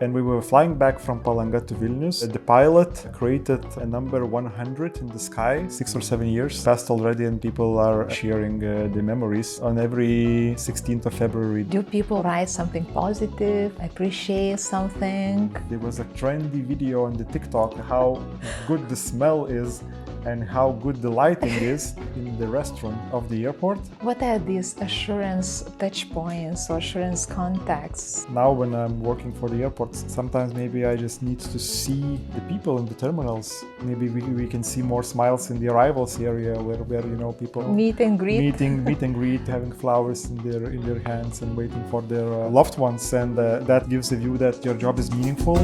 and we were flying back from Palanga to Vilnius. The pilot created a number 100 in the sky, 6 or 7 years passed already, and people are sharing the memories on every 16th of February. Do people write something positive, appreciate something? There was a trendy video on the TikTok how good the smell is and how good the lighting is in the restaurant of the airport. What are these assurance touch points or assurance contacts? Now when I'm working for the airports, sometimes maybe I just need to see the people in the terminals. Maybe we can see more smiles in the arrivals area where people meet and greet, having flowers in their hands and waiting for their loved ones, and that gives a view that your job is meaningful.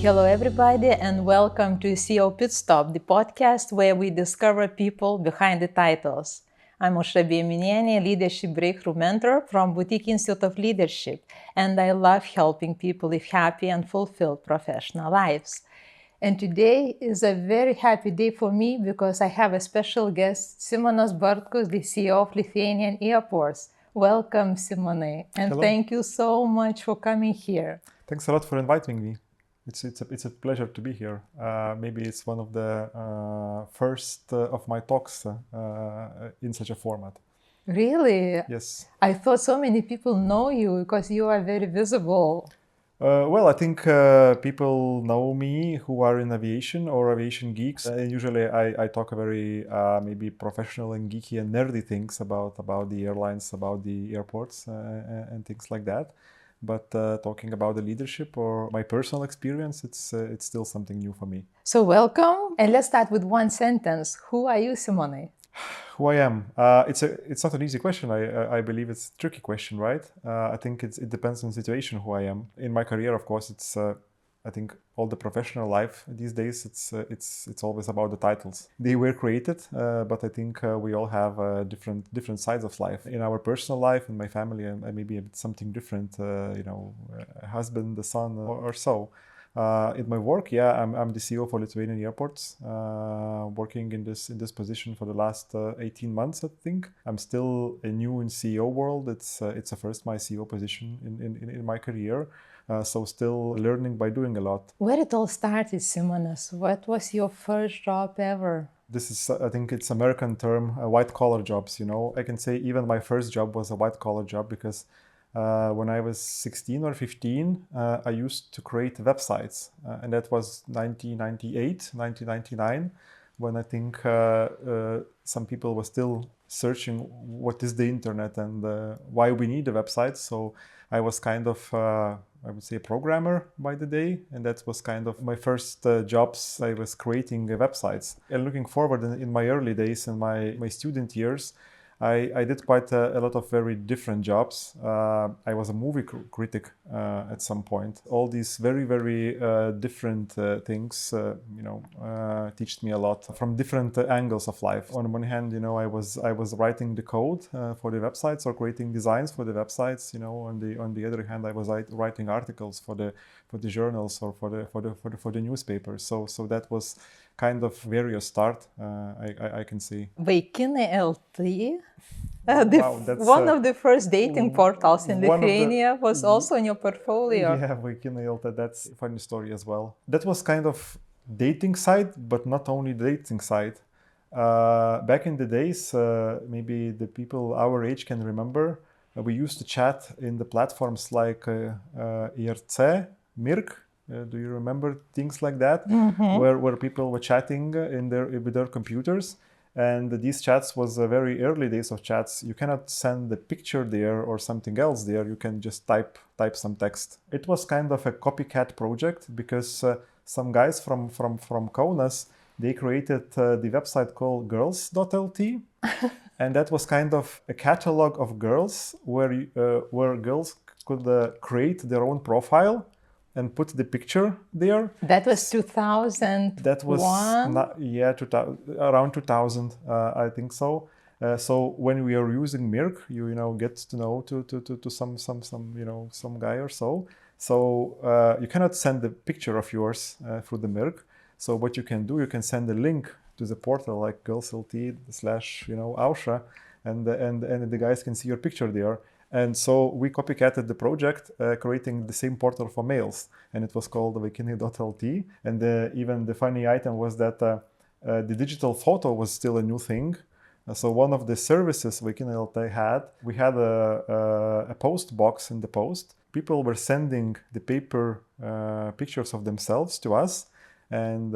Hello everybody and welcome to CEO Pitstop, the podcast where we discover people behind the titles. I'm Aušra Bijaminienė, leadership breakthrough mentor from Boutique Institute of Leadership, and I love helping people live happy and fulfilled professional lives. And today is a very happy day for me because I have a special guest, Simonas Bartkus, the CEO of Lithuanian Airports. Welcome, Simonai, and Hello. Thank you so much for coming here. Thanks a lot for inviting me. It's a pleasure to be here. Maybe it's one of the first of my talks in such a format. Really? Yes. I thought so many people know you because you are very visible. Well, I think people know me who are in aviation or aviation geeks. Usually I talk very maybe professional and geeky and nerdy things about the airlines, about the airports and things like that. But talking about the leadership or my personal experience, it's still something new for me. So welcome, and let's start with one sentence. Who are you, Simonai? Who I am? It's not an easy question. I believe it's a tricky question, right? I think it depends on the situation who I am. In my career, of course, it's I think all the professional life these days, it's always about the titles. They were created, but I think we all have different sides of life. In our personal life, in my family, and maybe a bit something different. A husband, a son, or so. In my work, I'm the CEO for Lithuanian Airports, working in this position for the last 18 months. I think I'm still new in CEO world. It's the first my CEO position in my career. So still learning by doing a lot. Where it all started, Simonas? What was your first job ever? This is, I think it's American term, white collar jobs. I can say even my first job was a white collar job because when I was 16 or 15, I used to create websites. And that was 1998, 1999, when I think some people were still searching what is the internet and why we need a website. So I was kind of, I would say, a programmer by the day. And that was kind of my first jobs. I was creating websites. And looking forward in my early days and my student years, I did quite a lot of very different jobs. I was a movie critic at some point. All these very, very different things, teach me a lot from different angles of life. On one hand, I was writing the code for the websites or creating designs for the websites. On the other hand, I was writing articles for the journals or for the newspapers. So that was kind of various start, I can say. Vaikinai LT, Wow, one of the first dating portals in Lithuania, was also in your portfolio. Yeah, Vaikinai LT, that's a funny story as well. That was kind of dating site, but not only dating site. Back in the days, maybe the people our age can remember, we used to chat in the platforms like IRC, Mirk. Do you remember things like that? Mm-hmm. Where people were chatting with their computers, and these chats was very early days of chats. You cannot send a picture there or something else there. You can just type some text. It was kind of a copycat project because some guys from Kaunas, they created the website called girls.lt. And that was kind of a catalog of girls where girls could create their own profile and put the picture there. That was 2001? That was, around 2000, I think so. So when we are using Mirk, you get to know to some guy or so. So you cannot send a picture of yours through the Mirk. So what you can do, you can send a link to the portal like girls.lt / Aušra, and the guys can see your picture there. And so we copycatted the project, creating the same portal for males, and it was called vaikinai.lt. And even the funny item was that the digital photo was still a new thing. So one of the services Vaikinai.lt had, we had a post box in the post. People were sending the paper pictures of themselves to us, and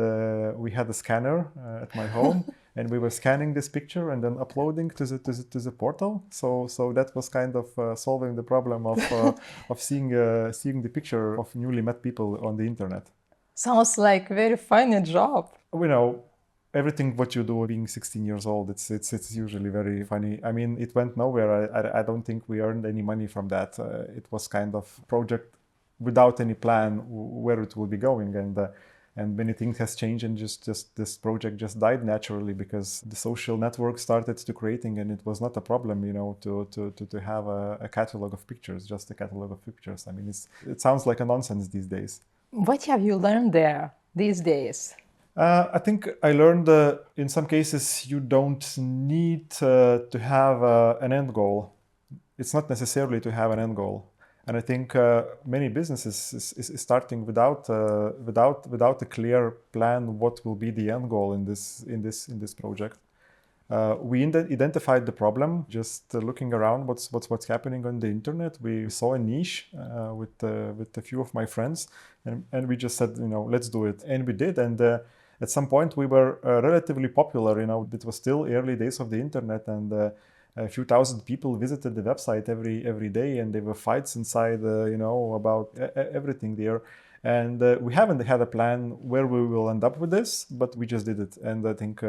we had a scanner at my home. And we were scanning this picture and then uploading to the portal. So that was kind of solving the problem of seeing the picture of newly met people on the internet. Sounds like a very funny job. You know, everything what you do being 16 years old, it's usually very funny. I mean, it went nowhere. I don't think we earned any money from that. It was kind of project without any plan where it will be going, and many things has changed, and just this project just died naturally because the social network started to creating, and it was not a problem, you know, to have a catalog of pictures, just a catalog of pictures. I mean, it sounds like a nonsense these days. What have you learned there these days? I think I learned in some cases you don't need to have an end goal. It's not necessarily to have an end goal. And I think many businesses is starting without a clear plan what will be the end goal in this project. We identified the problem just looking around what's happening on the internet. We saw a niche with a few of my friends, and we just said, you know, let's do it, and we did. And at some point we were relatively popular. You know, it was still early days of the internet, and a few thousand people visited the website every day, and there were fights inside, you know, about everything there. And we haven't had a plan where we will end up with this, but we just did it. And I think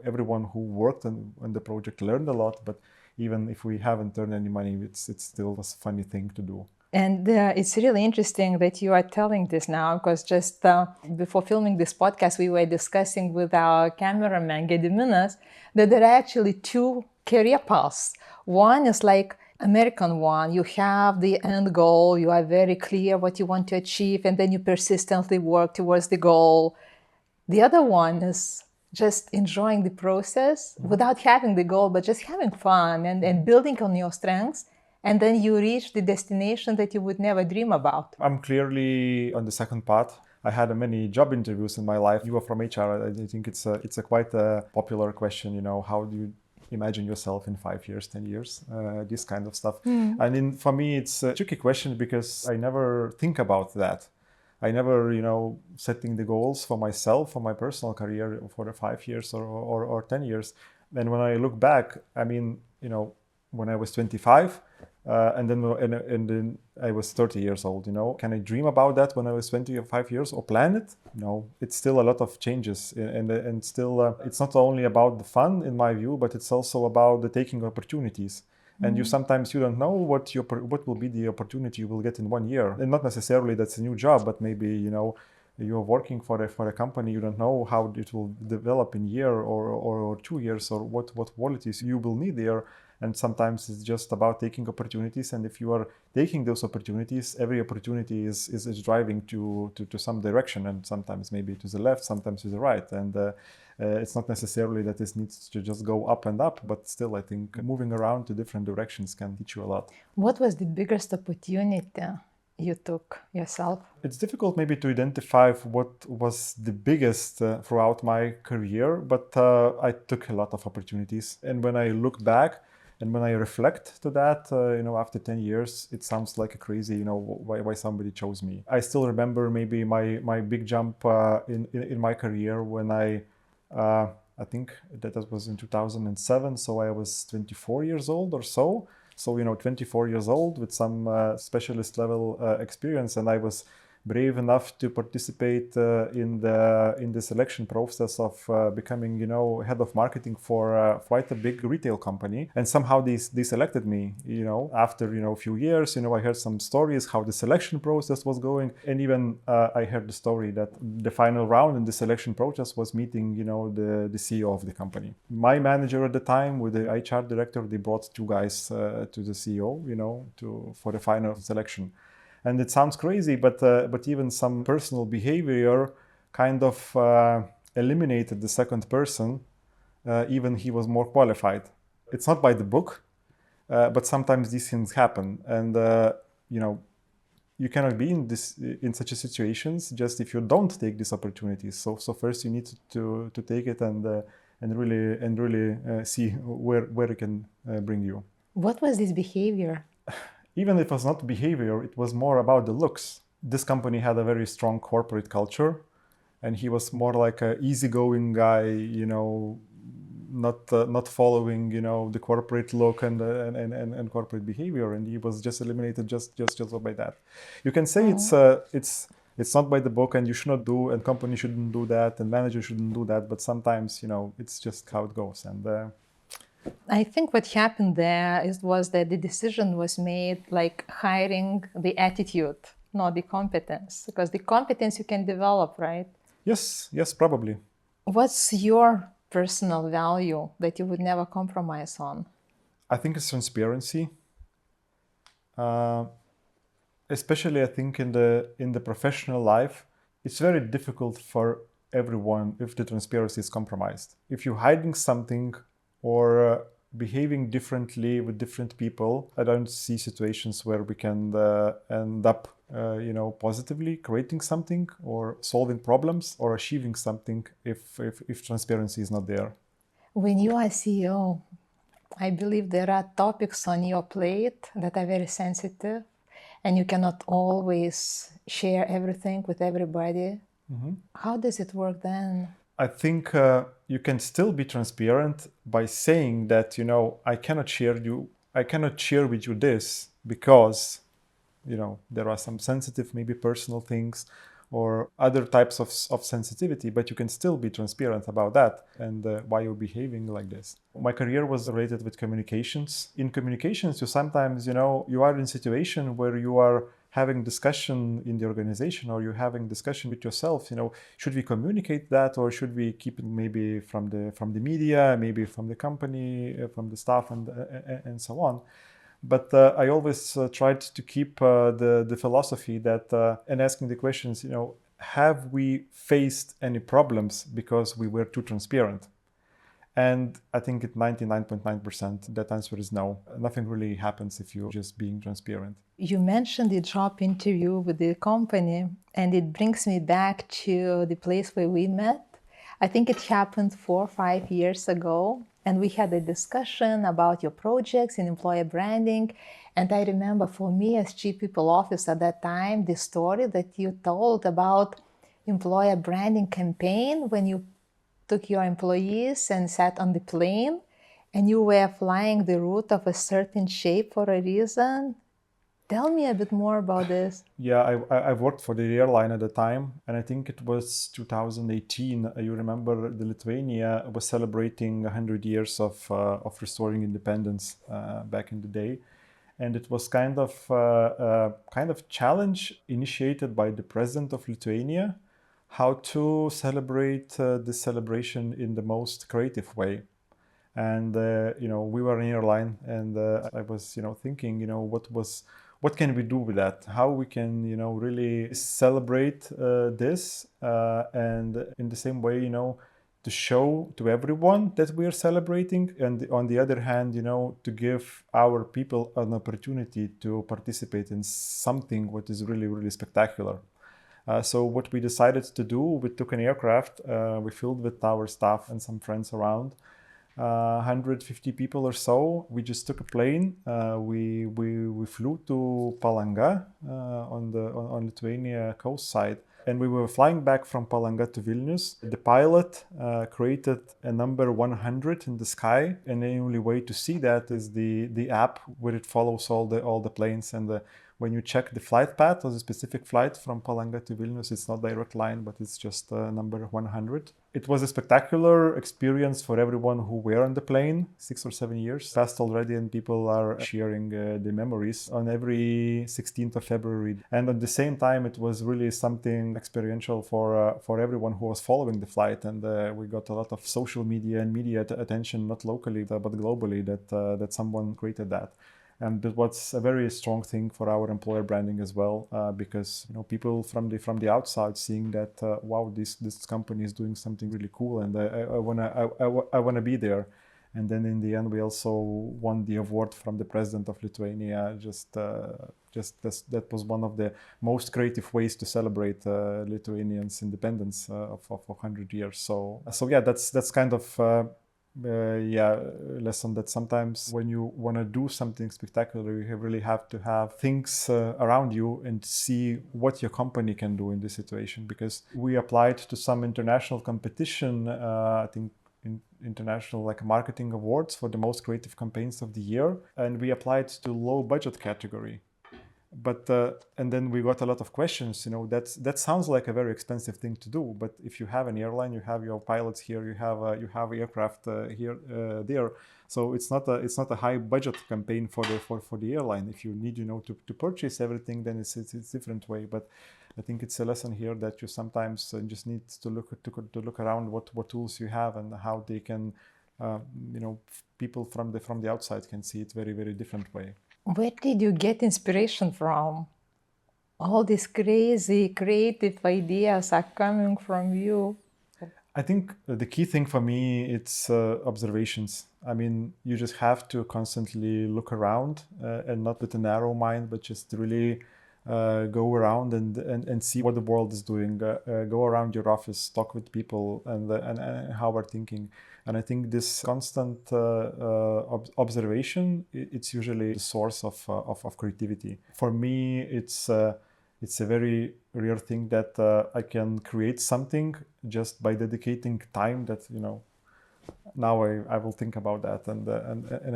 everyone who worked on the project learned a lot. But even if we haven't earned any money, it's still a funny thing to do. And it's really interesting that you are telling this now, because just before filming this podcast, we were discussing with our cameraman, Gediminas, that there are actually two career paths. One is like American one. You have the end goal, you are very clear what you want to achieve, and then you persistently work towards the goal. The other one is just enjoying the process without having the goal, but just having fun and building on your strengths. And then you reach the destination that you would never dream about. I'm clearly on the second part. I had many job interviews in my life. You are from HR. I think it's a quite a popular question. You know, how do you imagine yourself in 5 years, 10 years, this kind of stuff. And for me, it's a tricky question because I never think about that. I never, you know, setting the goals for myself, for my personal career for the 5 years or 10 years. And when I look back, I mean, you know, when I was 25, and then I was 30 years old, you know, can I dream about that when I was 25 years or plan it? No, it's still a lot of changes, and still it's not only about the fun in my view, but it's also about the taking opportunities. And you sometimes you don't know what will be the opportunity you will get in 1 year, and not necessarily that's a new job, but maybe, you know, you're working for a company, you don't know how it will develop in a year or 2 years, or what qualities you will need there. And sometimes it's just about taking opportunities. And if you are taking those opportunities, every opportunity is driving to some direction, and sometimes maybe to the left, sometimes to the right. And it's not necessarily that this needs to just go up and up, but still I think moving around to different directions can teach you a lot. What was the biggest opportunity you took yourself? It's difficult maybe to identify what was the biggest throughout my career, but I took a lot of opportunities. And when I look back, and when I reflect to that, you know, after 10 years, it sounds like a crazy, you know, why somebody chose me. I still remember maybe my big jump in my career when I think that was in 2007. So I was 24 years old or so. So, you know, 24 years old with some specialist level experience. And I was brave enough to participate in the selection process of becoming, you know, head of marketing for quite a big retail company. And somehow they selected me, you know, after, you know, a few years. You know, I heard some stories how the selection process was going, and even I heard the story that the final round in the selection process was meeting, you know, the CEO of the company. My manager at the time with the HR director, they brought two guys to the CEO, you know, for the final selection. And it sounds crazy, but even some personal behavior kind of eliminated the second person, even he was more qualified. It's not by the book, but sometimes these things happen, and you cannot be in such a situations just if you don't take these opportunities. So first you need to take it and really see where it can bring you. What was this behavior? Even if it was not behavior, it was more about the looks. This company had a very strong corporate culture, and he was more like a easygoing guy, not following, the corporate look and corporate behavior, and he was just eliminated just by that. You can say it's not by the book, and you should not do, and company shouldn't do that, and manager shouldn't do that. But sometimes, it's just how it goes. And I think what happened there was that the decision was made like hiring the attitude, not the competence, because the competence you can develop, right? Yes, probably. What's your personal value that you would never compromise on? I think it's transparency. Especially, I think in the professional life, it's very difficult for everyone if the transparency is compromised. If you're hiding something or behaving differently with different people, I don't see situations where we can end up, positively creating something or solving problems or achieving something if transparency is not there. When you are CEO, I believe there are topics on your plate that are very sensitive, and you cannot always share everything with everybody. Mm-hmm. How does it work then? I think you can still be transparent by saying that, I cannot share with you this because, there are some sensitive, maybe personal things or other types of sensitivity, but you can still be transparent about that and why you're behaving like this. My career was related with communications. In communications, you sometimes, you are in a situation where you are having discussion in the organization, or you're having discussion with yourself, should we communicate that, or should we keep it maybe from the media, maybe from the company, from the staff, and so on. But I always tried to keep the philosophy that, and asking the questions, have we faced any problems because we were too transparent? And I think at 99.9%, that answer is no. Nothing really happens if you're just being transparent. You mentioned the job interview with the company, and it brings me back to the place where we met. I think it happened 4 or 5 years ago, and we had a discussion about your projects in employer branding. And I remember for me as Chief People Officer at that time, the story that you told about employer branding campaign when you took your employees and sat on the plane and you were flying the route of a certain shape for a reason. Tell me a bit more about this. Yeah, I worked for the airline at the time, and I think it was 2018. You remember the Lithuania was celebrating 100 years of restoring independence back in the day. And it was kind of challenge initiated by the president of Lithuania, how to celebrate this celebration in the most creative way. And, we were an airline, and I was, thinking, what can we do with that? How we can, really celebrate this and in the same way, to show to everyone that we are celebrating, and on the other hand, to give our people an opportunity to participate in something what is really, really spectacular. So what we decided to do, we took an aircraft, we filled with our staff and some friends around, 150 people or so. We just took a plane. We flew to Palanga on Lithuania coast side. And we were flying back from Palanga to Vilnius. The pilot created a number 100 in the sky, and the only way to see that is the app where it follows all the planes. And when you check the flight path of the specific flight from Palanga to Vilnius, it's not direct line, but it's just number 100. It was a spectacular experience for everyone who were on the plane. 6 or 7 years passed already, and people are sharing the memories on every 16th of February. And at the same time, it was really something experiential for everyone who was following the flight. And we got a lot of social media and media attention, not locally, but globally, that someone created that. And that was a very strong thing for our employer branding as well, because people from the outside seeing that wow, this company is doing something really cool, and I wanna be there. And then in the end, we also won the award from the president of Lithuania. That was one of the most creative ways to celebrate Lithuanians' independence of 100 years. So yeah, that's kind of lesson that sometimes when you want to do something spectacular, you really have to have things around you and see what your company can do in this situation. Because we applied to some international competition, I think international like marketing awards for the most creative campaigns of the year, and we applied to low budget category. But and then we got a lot of questions. That sounds like a very expensive thing to do. But if you have an airline, you have your pilots here, you have aircraft here, there. So it's not a high budget campaign for the airline. If you need to purchase everything, then it's a different way. But I think it's a lesson here that you sometimes just need to look around what tools you have and how they can people from the outside can see it very, very different way. Where did you get inspiration from? All these crazy creative ideas are coming from you. I think the key thing for me, it's observations. I mean, you just have to constantly look around and not with a narrow mind, but just really go around and see what the world is doing. Go around your office, talk with people and how we're thinking. And I think this constant observation, it's usually the source of creativity. For me, it's a very rare thing that I can create something just by dedicating time that, now I will think about that and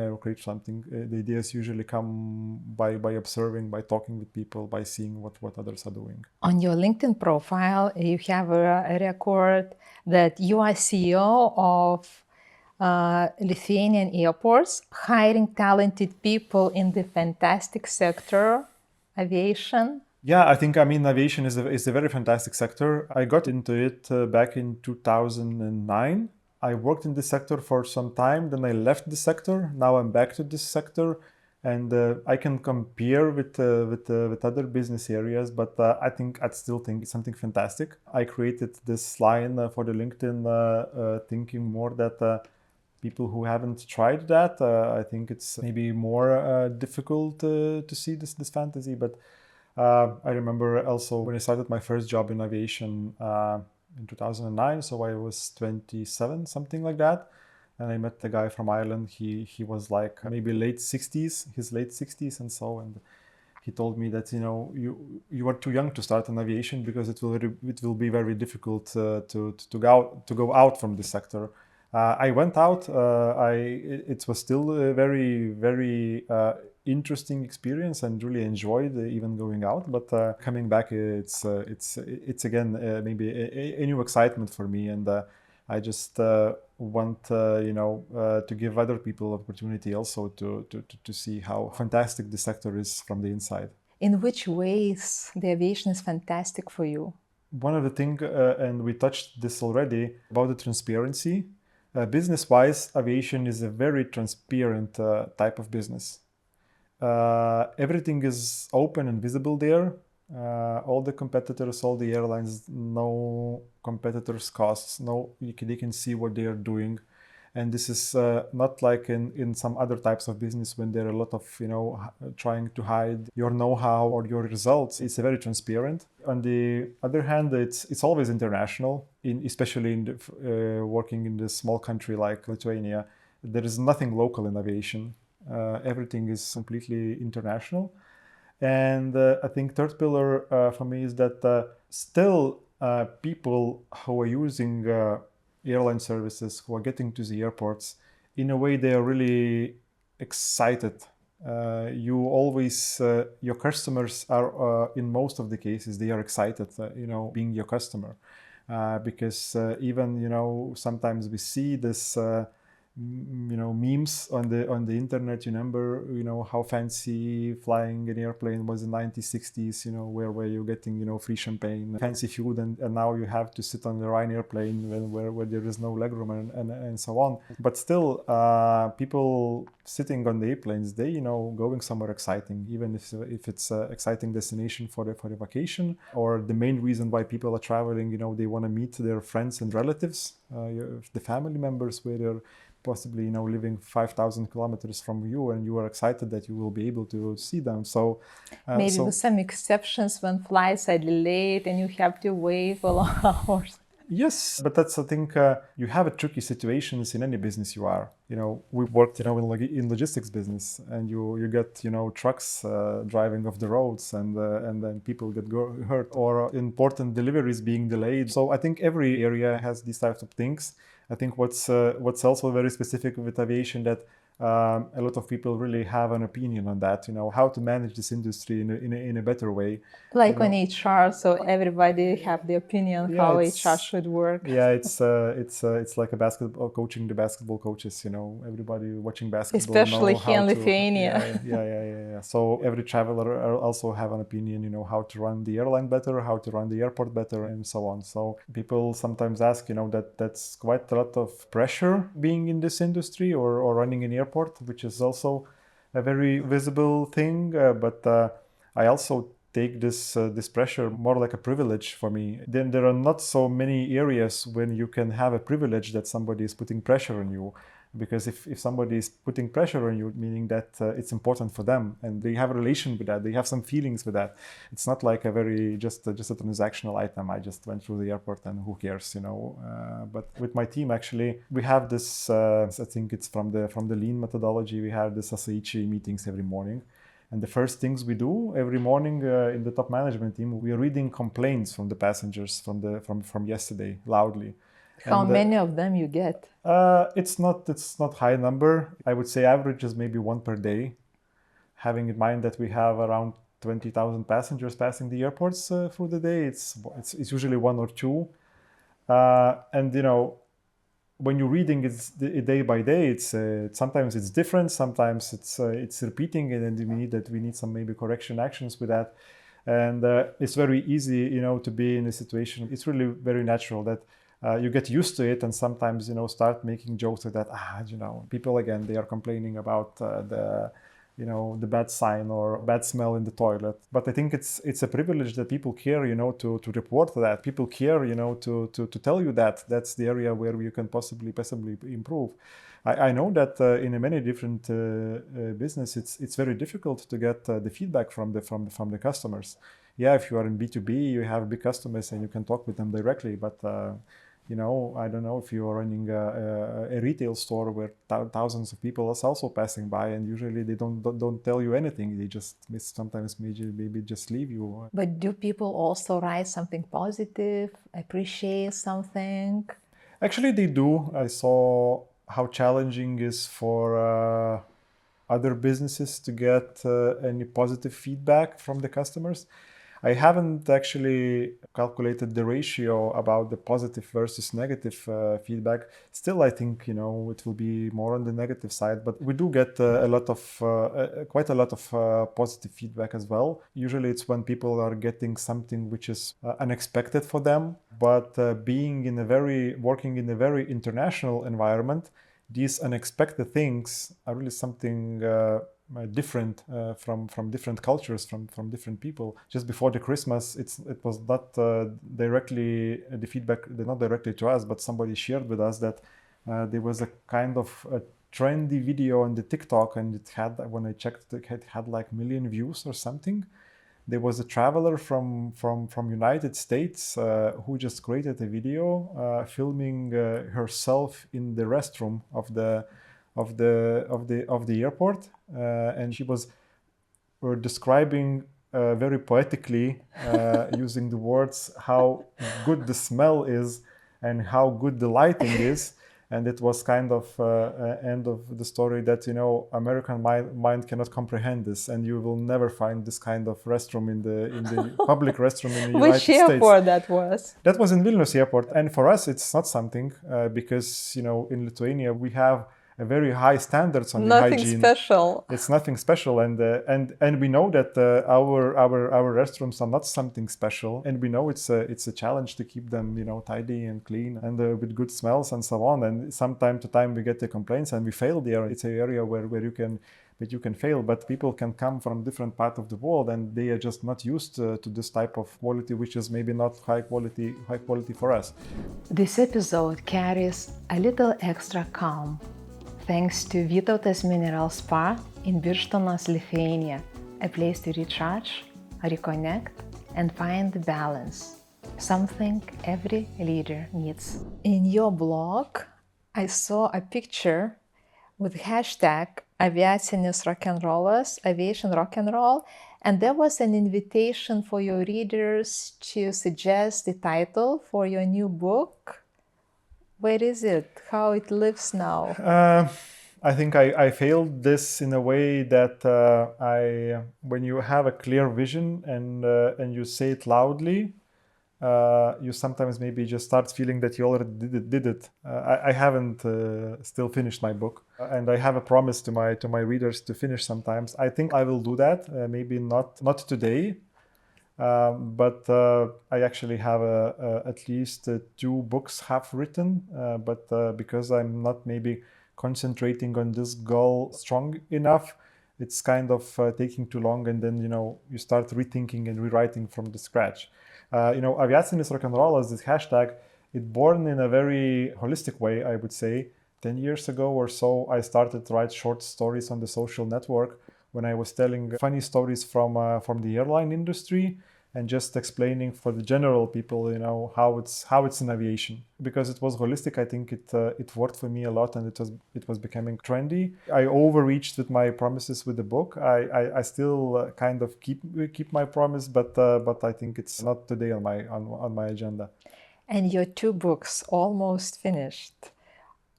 I will create something. The ideas usually come by observing, by talking with people, by seeing what others are doing. On your LinkedIn profile, you have a record that you are CEO of Lithuanian Airports, hiring talented people in the fantastic sector, aviation. Yeah, aviation is a very fantastic sector. I got into it back in 2009. I worked in this sector for some time, then I left the sector. Now I'm back to this sector, and I can compare with other business areas, but I still think it's something fantastic. I created this line for the LinkedIn, thinking more that people who haven't tried that, I think it's maybe more difficult to see this fantasy. But I remember also when I started my first job in aviation in 2009, so I was 27, something like that. And I met a guy from Ireland. He was like maybe late 60s, and he told me that you are too young to start in aviation because it will be very difficult to go out from this sector. I went out. It was still a very, very interesting experience and really enjoyed even going out. But coming back, it's again maybe a new excitement for me, and I just want to give other people opportunity also to see how fantastic the sector is from the inside. In which ways the aviation is fantastic for you? One of the things, and we touched this already, about the transparency. Business-wise, aviation is a very transparent type of business. Everything is open and visible there. All the competitors, all the airlines, no competitors' costs. They can see what they are doing. And this is not like in some other types of business when there are a lot of trying to hide your know-how or your results. It's very transparent. On the other hand, it's always international. Especially in working in this small country like Lithuania, there is nothing local in aviation. Everything is completely international. And I think third pillar for me is that still people who are using airline services, who are getting to the airports, in a way they are really excited. You always, your customers are, in most of the cases, they are excited, being your customer. Because even, sometimes we see this, memes on the internet. Remember, how fancy flying an airplane was in 1960s, where you're getting, free champagne, fancy food, and now you have to sit on the Ryanair plane where there is no legroom and so on. But still, people sitting on the airplanes, they, going somewhere exciting, even if it's an exciting destination for the vacation, or the main reason why people are traveling, they want to meet their friends and relatives, the family members where they're possibly, living 5,000 kilometers from you, and you are excited that you will be able to see them. So maybe with some exceptions when flights are delayed and you have to wait for long hours. Yes, but that's, I think, you have a tricky situations in any business you are. We worked, in logistics business, and you get, trucks driving off the roads, and then people get hurt, or important deliveries being delayed. So I think every area has these types of things. I think what's also very specific with aviation, that a lot of people really have an opinion on that, how to manage this industry in a better way. Like on HR, so everybody have the opinion how HR should work. Yeah, it's like a basketball coaching, the basketball coaches, everybody watching basketball. Especially here in Lithuania. Yeah. So every traveler also have an opinion, how to run the airline better, how to run the airport better, and so on. So people sometimes ask, that's quite a lot of pressure being in this industry or running an airport, which is also a very visible thing. But I also take this pressure more like a privilege for me. Then there are not so many areas when you can have a privilege that somebody is putting pressure on you. Because if somebody is putting pressure on you, meaning that it's important for them and they have a relation with that, they have some feelings with that. It's not like a very just a transactional item. I just went through the airport and who cares, But with my team, actually, we have this. I think it's from the lean methodology. We have this SAICHI meetings every morning. And the first things we do every morning in the top management team, we are reading complaints from the passengers from yesterday loudly. How many of them you get? It's not high number. I would say average is maybe one per day. Having in mind that we have around 20,000 passengers passing the airports through the day, it's usually one or two. And when you're reading it day by day, it's sometimes it's different, sometimes it's repeating, and then we need some maybe correction actions with that. And it's very easy, to be in a situation. It's really very natural that you get used to it, and sometimes start making jokes like that. People again, they are complaining about the bad sign or bad smell in the toilet. But I think it's a privilege that people care, to report that. People care, to tell you that that's the area where you can possibly improve. I know that in many different business, it's very difficult to get the feedback from the customers. Yeah, if you are in B2B, you have big customers and you can talk with them directly, but I don't know if you are running a retail store where thousands of people are also passing by, and usually they don't tell you anything. They just sometimes maybe just leave you. But do people also write something positive, appreciate something? Actually, they do. I saw how challenging is for other businesses to get any positive feedback from the customers. I haven't actually calculated the ratio about the positive versus negative feedback. Still, I think, it will be more on the negative side, but we do get quite a lot of positive feedback as well. Usually it's when people are getting something which is unexpected for them, but working in a very international environment, these unexpected things are really something different from different cultures, from different people. Just before the Christmas, it was not directly the feedback, not directly to us, but somebody shared with us that there was a kind of a trendy video on the TikTok, and it had, when I checked, it had like 1 million views or something. There was a traveler from United States who just created a video filming herself in the restroom of the airport, and she was describing very poetically using the words how good the smell is and how good the lighting is. And it was kind of end of the story that, American mind cannot comprehend this, and you will never find this kind of restroom in the public restroom in the United States. Which airport that was? That was in Vilnius airport. And for us, it's not something because, in Lithuania, we have a very high standards on the hygiene. Nothing special. It's nothing special, and we know that our restrooms are not something special, and we know it's a challenge to keep them tidy and clean and with good smells and so on. And from time to time we get the complaints, and we fail there. It's an area where you can fail, but people can come from different parts of the world, and they are just not used to this type of quality, which is maybe not high quality for us. This episode carries a little extra calm. Thanks to Vytautas Mineral Spa in Birštonas, Lithuania, a place to recharge, reconnect, and find the balance, something every leader needs. In your blog, I saw a picture with hashtag Aviacinis rock'n'rollas, Aviation rock and roll, and there was an invitation for your readers to suggest the title for your new book. Where is it? How it lives now? I think I failed this in a way that when you have a clear vision and you say it loudly, you sometimes maybe just start feeling that you already did it. I haven't still finished my book, and I have a promise to my readers to finish sometimes. I think I will do that. Maybe not today, but I actually have at least 2 books half written. But because I'm not maybe concentrating on this goal strong enough, it's kind of taking too long, and then you start rethinking and rewriting from the scratch. Aviacinis rock'n'rollas, this hashtag, it born in a very holistic way, I would say. 10 years ago or so, I started to write short stories on the social network when I was telling funny stories from the airline industry and just explaining for the general people, how it's in aviation. Because it was holistic, I think it worked for me a lot, and it was becoming trendy. I overreached with my promises with the book. I still kind of keep my promise, but I think it's not today on my agenda. And your 2 books almost finished.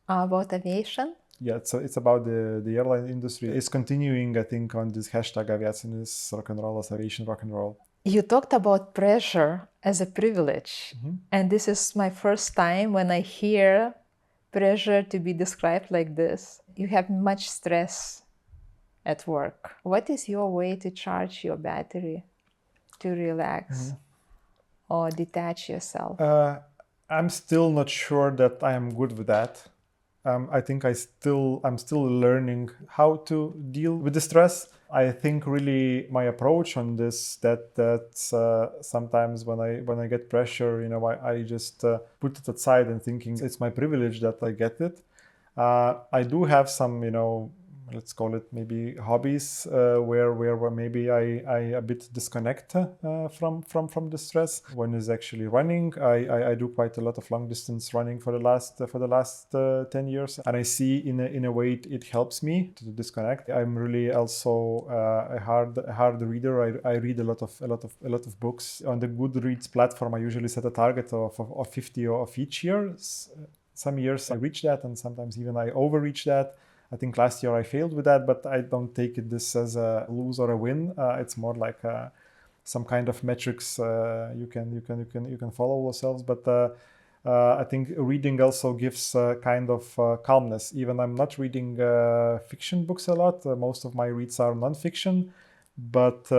About aviation? Yeah, it's about the airline industry. It's continuing, I think, on this hashtag Aviacinis rock'n'rollas, Aviation rock and roll. You talked about pressure as a privilege, and this is my first time when I hear pressure to be described like this. You have much stress at work. What is your way to charge your battery, to relax or detach yourself? I'm still not sure that I am good with that. I think I'm still learning how to deal with the stress. I think really my approach on this that's sometimes when I get pressure, I just put it aside and thinking it's my privilege that I get it. I do have some, let's call it maybe hobbies where maybe I a bit disconnect from the stress. One is actually running. I do quite a lot of long distance running for the last 10 years, and I see in a way it helps me to disconnect. I'm really also a hard reader. I read a lot of books on the Goodreads platform. I usually set a target of 50 of each year. Some years I reach that, and sometimes even I overreach that. I think last year I failed with that, but I don't take this as a lose or a win. It's more like some kind of metrics you can follow yourselves. But I think reading also gives kind of calmness. Even I'm not reading fiction books a lot. Most of my reads are non-fiction, but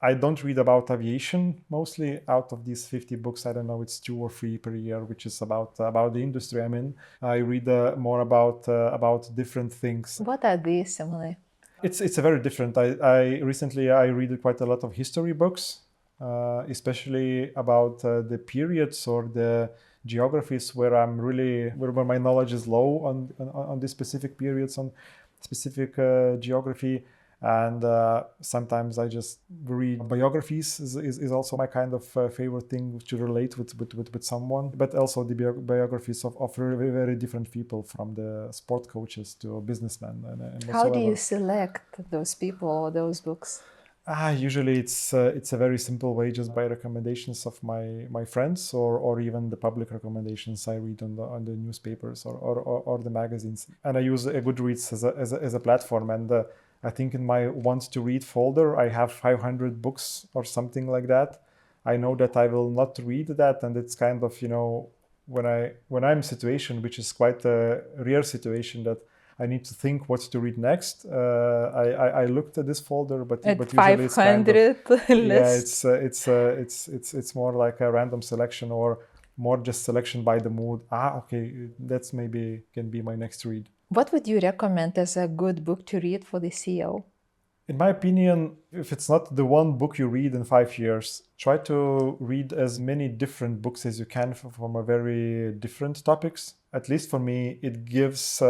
I don't read about aviation mostly. Out of these 50 books, I don't know, it's 2 or 3 per year, which is about the industry I'm in. I read more about different things. What are these, Simonas? It's a very different. I recently read quite a lot of history books, especially about the periods or the geographies where where my knowledge is low on these specific periods, on specific geography. And sometimes I just read biographies is also my kind of favorite thing to relate with someone, but also the biographies of very, very different people, from the sport coaches to businessmen and How do you select those people or those books? Usually it's a very simple way, just by recommendations of my friends or even the public recommendations I read on the newspapers or the magazines. And I use a Goodreads as a platform, and I think in my want to read folder I have 500 books or something like that. I know that I will not read that, and it's kind of, when I'm in a situation which is quite a rare situation that I need to think what to read next. I looked at this folder, but usually it's kind of, list. It's more like a random selection, or more just selection by the mood. Okay, that's maybe can be my next read. What would you recommend as a good book to read for the CEO? In my opinion, if it's not the one book you read in 5 years, try to read as many different books as you can from a very different topics. At least for me, it gives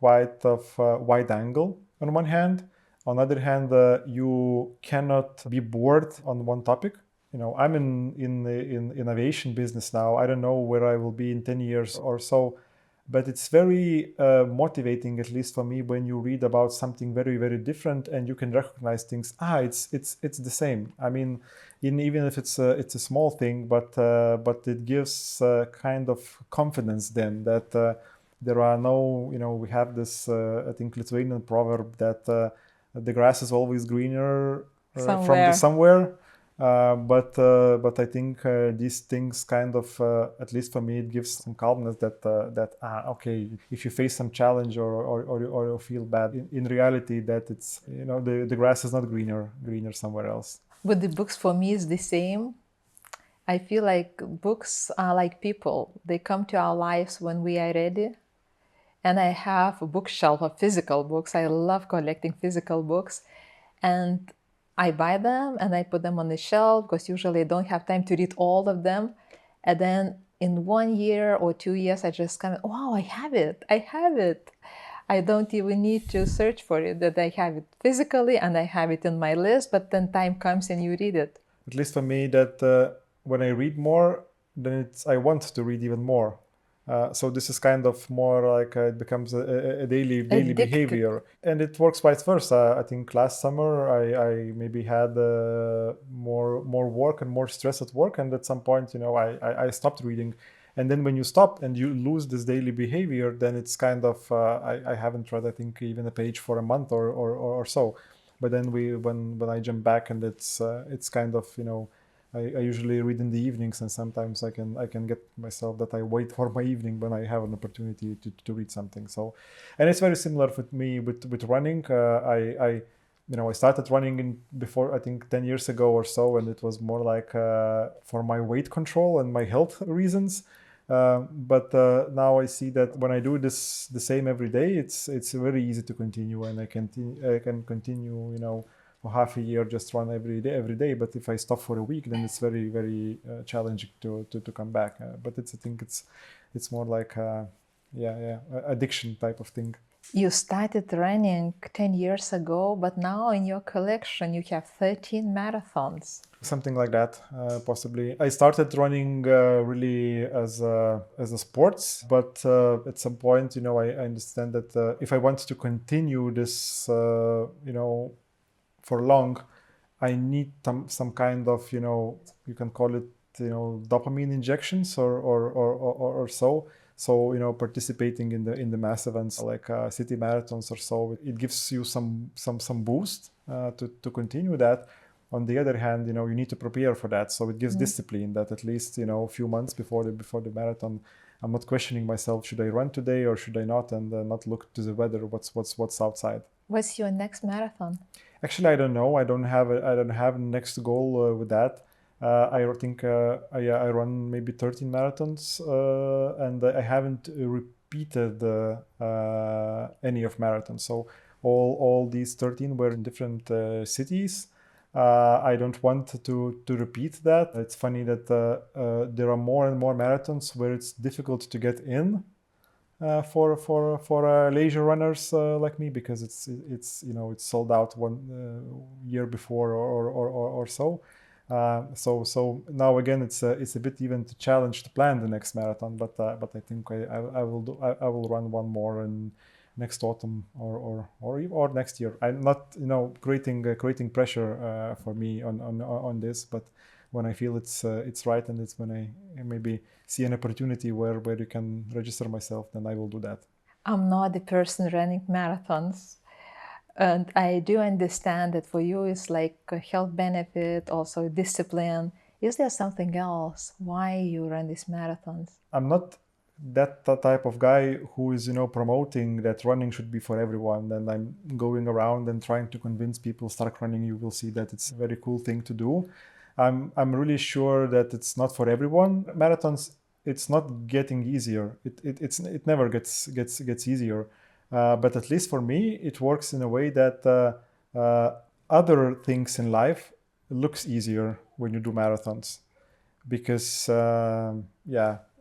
quite of wide angle on one hand. On the other hand, you cannot be bored on one topic. I'm in aviation business now. I don't know where I will be in 10 years or so, but it's very motivating, at least for me, when you read about something very, very different and you can recognize things. It's the same. I mean, even if it's a small thing, but it gives kind of confidence then that there are no, we have this I think Lithuanian proverb that the grass is always greener from somewhere. But I think these things kind of, at least for me, it gives some calmness that okay, if you face some challenge or you feel bad, in reality that it's, the grass is not greener somewhere else. With the books, for me, is the same. I feel like books are like people. They come to our lives when we are ready. And I have a bookshelf of physical books. I love collecting physical books. And I buy them and I put them on the shelf because usually I don't have time to read all of them. And then in 1 year or 2 years, I just come, wow, I have it. I don't even need to search for it, that I have it physically and I have it in my list, but then time comes and you read it. At least for me, that when I read more, then I want to read even more. So this is kind of more like it becomes a daily behavior, and it works vice versa. I think last summer I maybe had more work and more stress at work, and at some point, I stopped reading. And then when you stop and you lose this daily behavior, then it's kind of I haven't read, I think, even a page for a month or so. But then when I jump back, and it's kind of, I usually read in the evenings, and sometimes I can get myself that I wait for my evening when I have an opportunity to read something. So, and it's very similar with me with running. I started running before, I think 10 years ago or so, and it was more like for my weight control and my health reasons. But now I see that when I do the same every day, it's very easy to continue, and I can continue, for half a year, just run every day. But if I stop for a week, then it's very, very challenging to come back. But I think it's more like addiction type of thing. You started running 10 years ago, but now in your collection you have 13 marathons. Something like that, possibly. I started running really as a sports, but at some point, I understand that if I want to continue this, for long, I need some kind of, you can call it, dopamine injections or so. So, participating in the mass events like city marathons or so, it gives you some boost to continue that. On the other hand, you need to prepare for that. So it gives discipline that at least, a few months before the marathon, I'm not questioning myself, should I run today or should I not, and not look to the weather, what's outside. What's your next marathon? Actually, I don't know. I don't have next goal with that. I think I run maybe 13 marathons, and I haven't repeated any of marathons. So all these 13 were in different cities. I don't want to repeat that. It's funny that there are more and more marathons where it's difficult to get in for leisure runners like me, because it's sold out 1 year before or so. So now again, it's a bit even to challenge to plan the next marathon, but I think I will run one more in next autumn or next year. I'm not creating pressure for me on this, but when I feel it's right, and it's when I maybe see an opportunity where you can register myself, then I will do that. I'm not the person running marathons. And I do understand that for you it's like a health benefit, also discipline. Is there something else why you run these marathons? I'm not that type of guy who is promoting that running should be for everyone, and I'm going around and trying to convince people start running. You will see that it's a very cool thing to do. I'm really sure that it's not for everyone. Marathons, it's not getting easier. It never gets easier. But at least for me, it works in a way that other things in life looks easier when you do marathons, because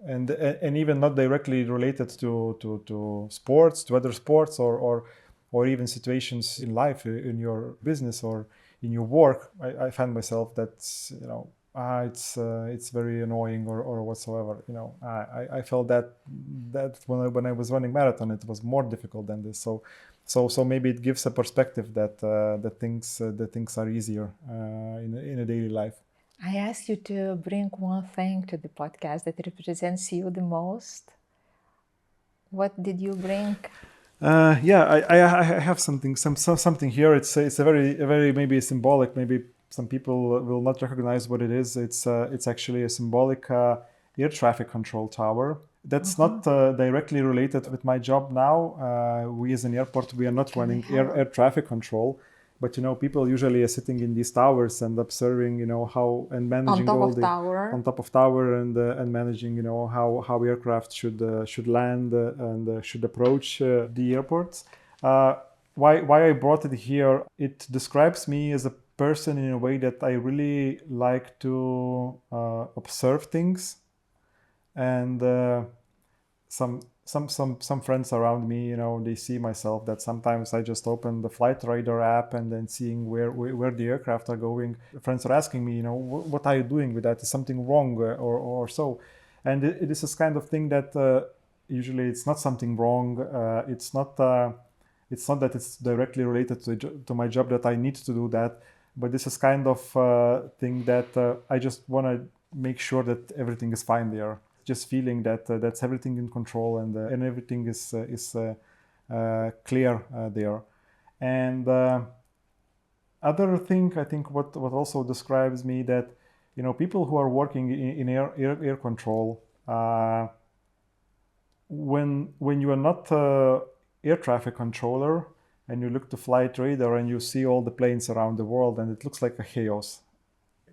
and even not directly related to sports, to other sports, or even situations in life, in your business or in your work. I find myself that it's very annoying or whatsoever. I felt that when I was running marathon, it was more difficult than this. So maybe it gives a perspective that things are easier in a daily life. I asked you to bring one thing to the podcast that represents you the most. What did you bring? I have something here. It's a very maybe symbolic. Maybe some people will not recognize what it is. It's actually a symbolic air traffic control tower. That's not directly related with my job now. We as an airport, we are not running air traffic control, but people usually are sitting in these towers and observing, how and managing on top of tower and managing, how aircraft should land and should approach the airports. Why I brought it here? It describes me as a person in a way that I really like to observe things. And some friends around me, they see myself that sometimes I just open the flight radar app and then seeing where the aircraft are going. Friends are asking me, what are you doing with that? Is something wrong or so? And this is kind of thing that usually it's not something wrong. It's not that it's directly related to my job that I need to do that, but this is kind of thing that I just want to make sure that everything is fine there. Just feeling that that's everything in control and everything is clear there. And other thing, I think what also describes me that people who are working in air control, when you are not air traffic controller and you look to flight radar and you see all the planes around the world and it looks like a chaos.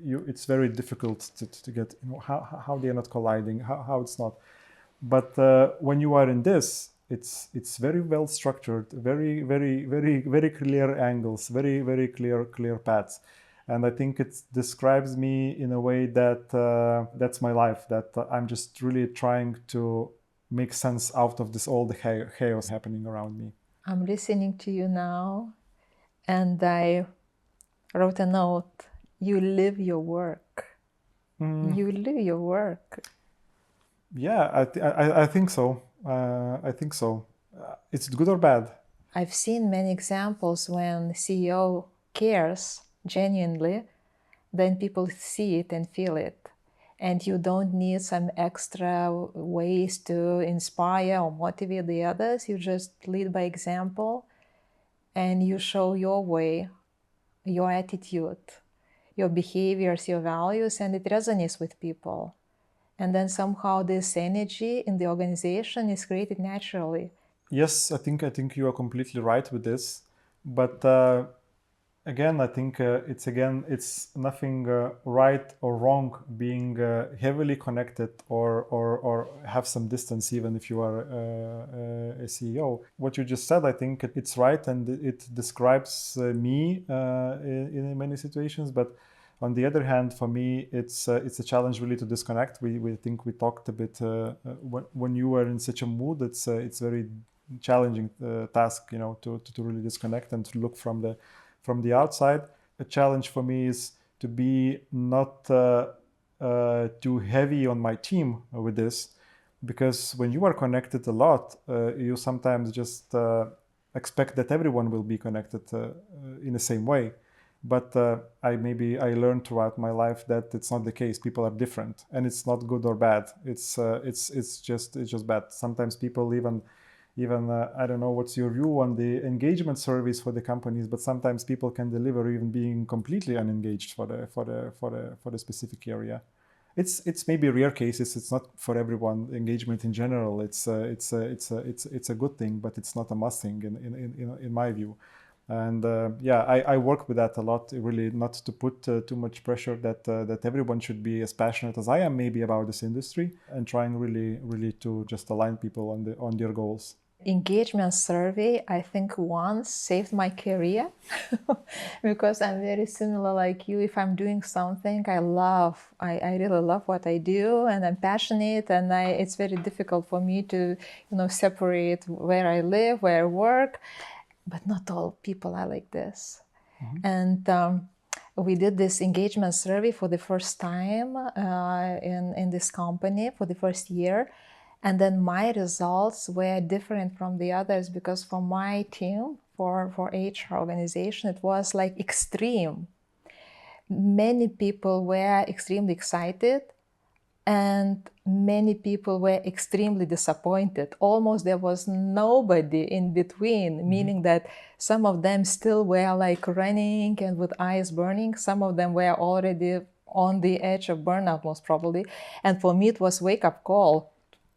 It's very difficult to get how they are not colliding, how it's not. But when you are in this, it's very well structured, very clear angles, very clear paths, and I think it describes me in a way that that's my life. That I'm just really trying to make sense out of this all the chaos happening around me. I'm listening to you now, and I wrote a note. You live your work. You live your work. Yeah, I think so. I think so. It's good or bad? I've seen many examples when CEO cares genuinely, then people see it and feel it. And you don't need some extra ways to inspire or motivate the others. You just lead by example and you show your way, your attitude, your behaviors, your values, and it resonates with people. And then somehow this energy in the organization is created naturally. Yes, I think you are completely right with this. But again, I think it's nothing right or wrong being heavily connected or have some distance, even if you are a CEO. What you just said, I think it's right, and it describes me in many situations. But on the other hand, for me, it's a challenge really to disconnect. We think we talked a bit when you are in such a mood. It's very challenging task, to really disconnect and to look from the outside. A challenge for me is to be not too heavy on my team with this, because when you are connected a lot, you sometimes just expect that everyone will be connected in the same way. But I learned throughout my life that it's not the case. People are different, and it's not good or bad. It's just bad. Sometimes people even I don't know what's your view on the engagement surveys for the companies, but sometimes people can deliver even being completely unengaged for the specific area. It's maybe rare cases. It's not for everyone. Engagement in general, it's a good thing, but it's not a must thing in my view. And I work with that a lot, really, not to put too much pressure that everyone should be as passionate as I am maybe about this industry, and trying really to just align people on their goals. Engagement survey, I think once saved my career because I'm very similar like you. If I'm doing something I really love what I do and I'm passionate, and it's very difficult for me to, separate where I live, where I work. But not all people are like this. And we did this engagement survey for the first time in this company for the first year. And then my results were different from the others because for my team, for HR organization, it was like extreme. Many people were extremely excited and many people were extremely disappointed. Almost there was nobody in between, meaning that some of them still were like running and with eyes burning. Some of them were already on the edge of burnout, most probably. And for me, it was wake-up call.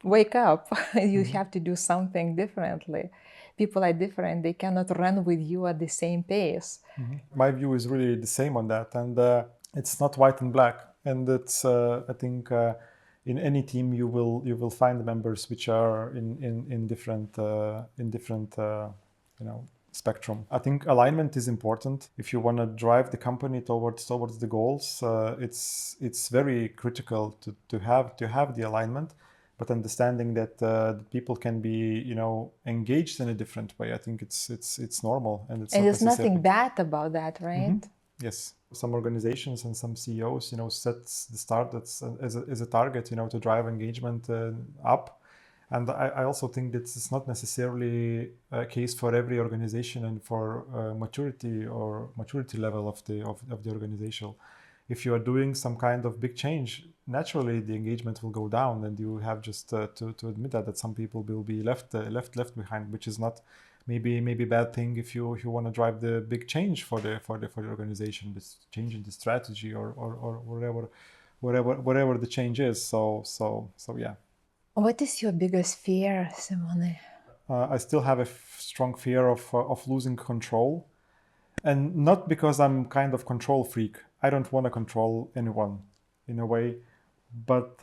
Wake up, you have to do something differently. People are different. They cannot run with you at the same pace. My view is really the same on that. And it's not white and black. And it's, I think, in any team you will find members which are in different spectrum. I think alignment is important if you want to drive the company towards the goals. It's very critical to have the alignment, but understanding that people can be engaged in a different way. I think it's normal, and there's nothing bad about that, right? Yes, some organizations and some CEOs, sets the start as a target, to drive engagement up. And I also think that it's not necessarily a case for every organization and for maturity level of the organization. If you are doing some kind of big change, naturally the engagement will go down, and you have just to admit that some people will be left behind, which is not maybe a bad thing if you want to drive the big change for the organization, this change in the strategy or whatever the change is. So yeah. What is your biggest fear, Simone? I still have a strong fear of losing control, and not because I'm kind of control freak. I don't want to control anyone in a way, but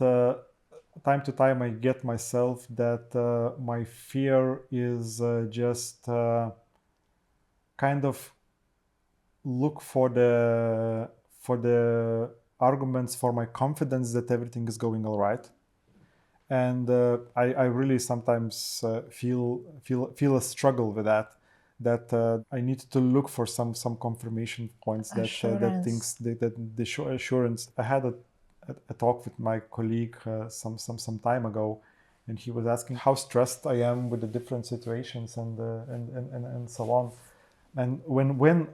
time to time I get myself that my fear is just kind of look for the arguments for my confidence that everything is going all right. And I really sometimes feel a struggle with that I need to look for some confirmation points that things that the assurance. I had a talk with my colleague some time ago, and he was asking how stressed I am with the different situations and so on. And when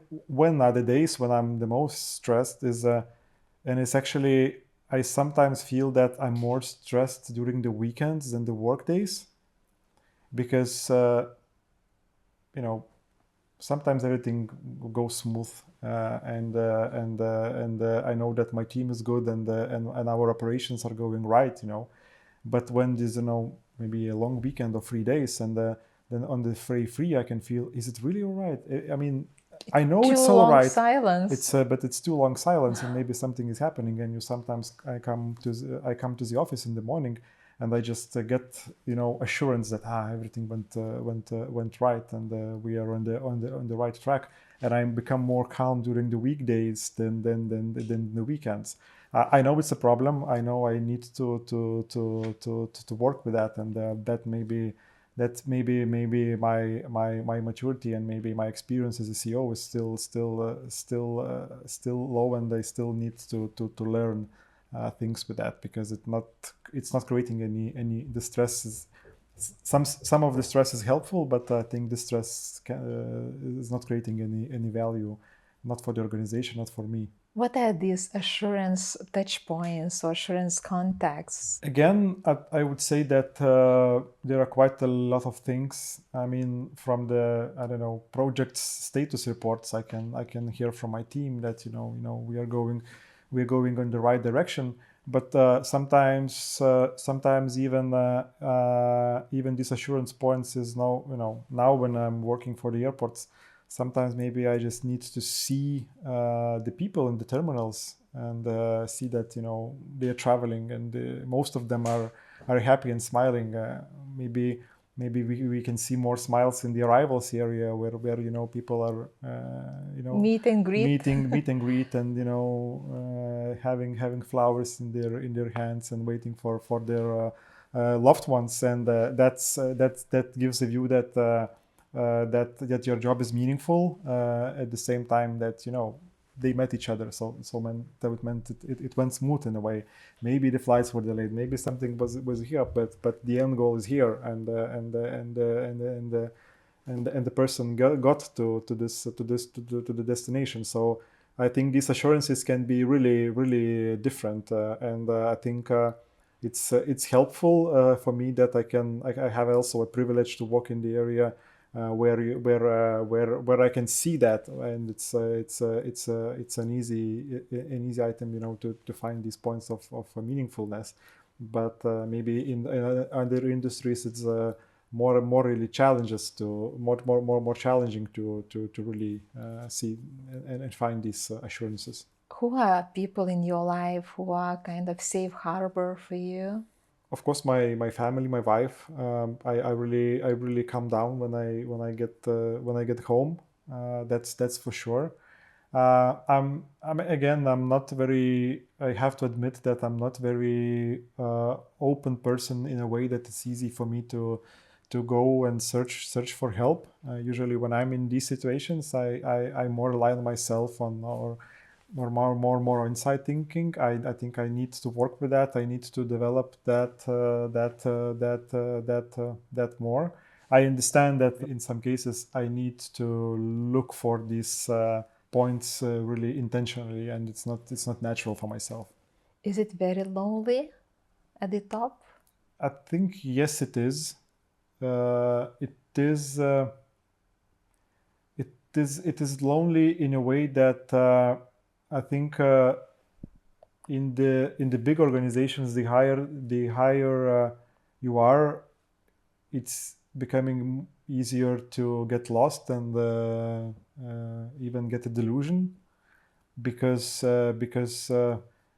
are the days when I'm the most stressed is and it's actually, I sometimes feel that I'm more stressed during the weekends than the work days, because sometimes everything goes smooth, and I know that my team is good and our operations are going right, But when there's maybe a long weekend of 3 days, and then on the free I can feel, is it really all right? I mean, I know it's all right. Silence. It's but it's too long silence, and maybe something is happening. And I come to the office in the morning, and I just get assurance that everything went right, and we are on the right track. And I become more calm during the weekdays than the weekends. I know it's a problem. I know I need to work with that, and that maybe my maturity and maybe my experience as a CEO is still low, and I still need to learn things with that, because it's not creating any the stress is some of the stress is helpful, but I think the stress is not creating any value, not for the organization, not for me. What are these assurance touch points or assurance contacts? Again, I would say that there are quite a lot of things. I mean, from the project status reports, I can hear from my team that we're going in the right direction. But sometimes even these assurance points is now when I'm working for the airports, sometimes maybe I just need to see the people in the terminals and see that they're traveling, and most of them are happy and smiling. Maybe maybe we can see more smiles in the arrivals area where people are meet and greet, meet and greet, and having flowers in their hands and waiting for their loved ones, and that gives a view that that your job is meaningful, at the same time that they met each other. So that meant it went smooth in a way. Maybe the flights were delayed, maybe something was here, but the end goal is here, and the person got to the destination. So I think these assurances can be really different, and I think it's helpful for me that I have also a privilege to walk in the area where I can see that, and it's an easy item, to find these points of meaningfulness. But maybe in other industries, it's more really more challenging to really see and find these assurances. Who are people in your life who are kind of safe harbor for you? Of course, my family, my wife. I really calm down when I get home. That's for sure. I'm not very. I have to admit that I'm not very open person in a way that it's easy for me to go and search for help. Usually, when I'm in these situations, I more rely on myself or more inside thinking. I think I need to work with that. I need to develop that more. I understand that in some cases I need to look for these points really intentionally, and it's not natural for myself. Is it very lonely at the top? I think yes, it is. It is lonely in a way that. I think in the big organizations, the higher you are, it's becoming easier to get lost and even get a delusion, because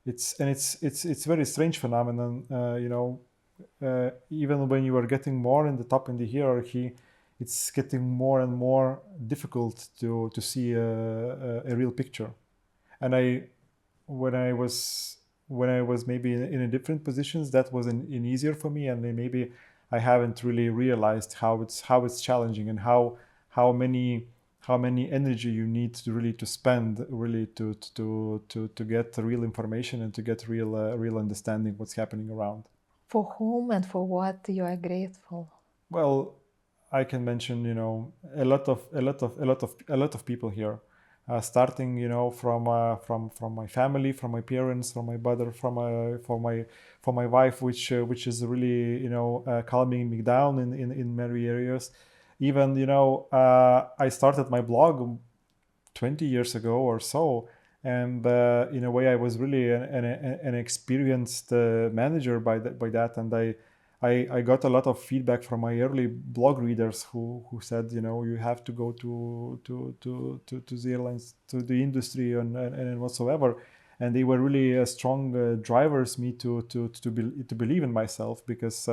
it's very strange phenomenon. Even when you are getting more in the top in the hierarchy, it's getting more and more difficult to see a real picture. And when I was maybe in a different positions, that was an easier for me, and then maybe I haven't really realized how it's challenging, and how many energy you need to spend really to get real information and to get real understanding what's happening around. For whom and for what you are grateful? Well, I can mention a lot of people here. Starting from my family, from my parents, from my brother, from my wife, which is really calming me down in many areas. Even I started my blog 20 years ago or so, and in a way I was really an experienced manager by that, and I got a lot of feedback from my early blog readers who said, you have to go to the airlines, to the industry, and whatsoever, and they were really strong drivers me to believe in myself, because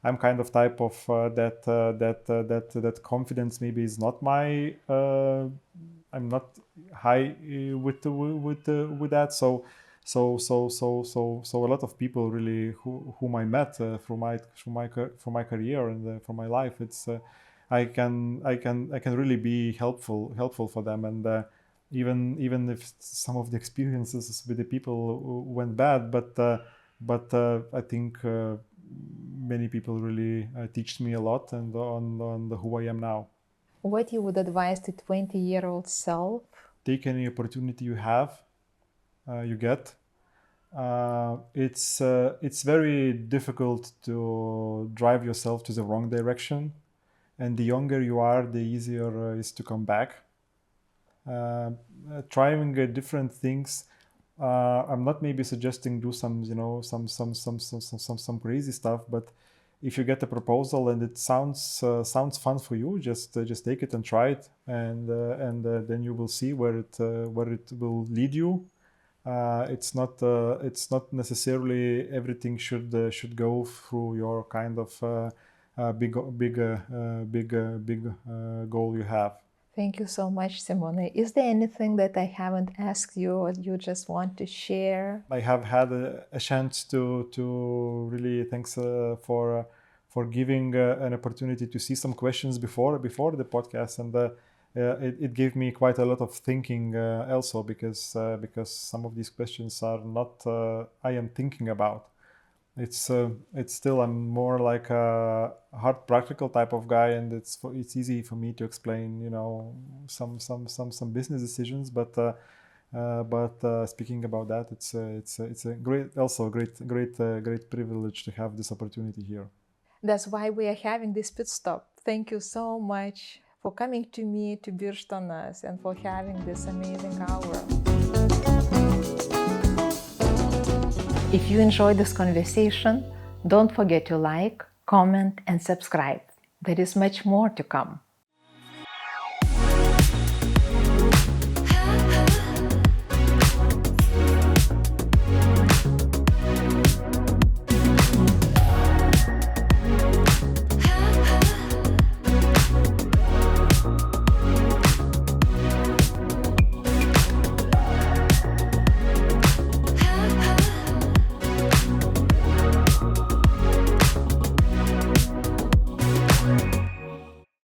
I'm kind of type of that confidence maybe is not my. I'm not high with that, so a lot of people really whom I met through my career and for my life, it's I can really be helpful for them, and even if some of the experiences with the people went bad, but I think many people really teach me a lot, and on who I am now. What you would advise the 20-year-old self? Take any opportunity you have, you get. It's very difficult to drive yourself to the wrong direction, and the younger you are, the easier is to come back. Trying different things. I'm not maybe suggesting do some some crazy stuff, but if you get a proposal and it sounds fun for you, just take it and try it, and then you will see where it will lead you. It's not necessarily everything should go through your kind of big goal you have. Thank you so much, Simona. Is there anything that I haven't asked you or you just want to share? I have had a chance to really thanks for giving an opportunity to see some questions before the podcast, and it gave me quite a lot of thinking also because some of these questions are not I am thinking about. It's still, I'm more like a hard practical type of guy, and it's easy for me to explain, you know, some business decisions, but speaking about that, it's a great privilege to have this opportunity here. That's why we are having this pit stop. Thank you so much for coming to me to Birštonas and for having this amazing hour. If you enjoyed this conversation, don't forget to like, comment, and subscribe. There is much more to come.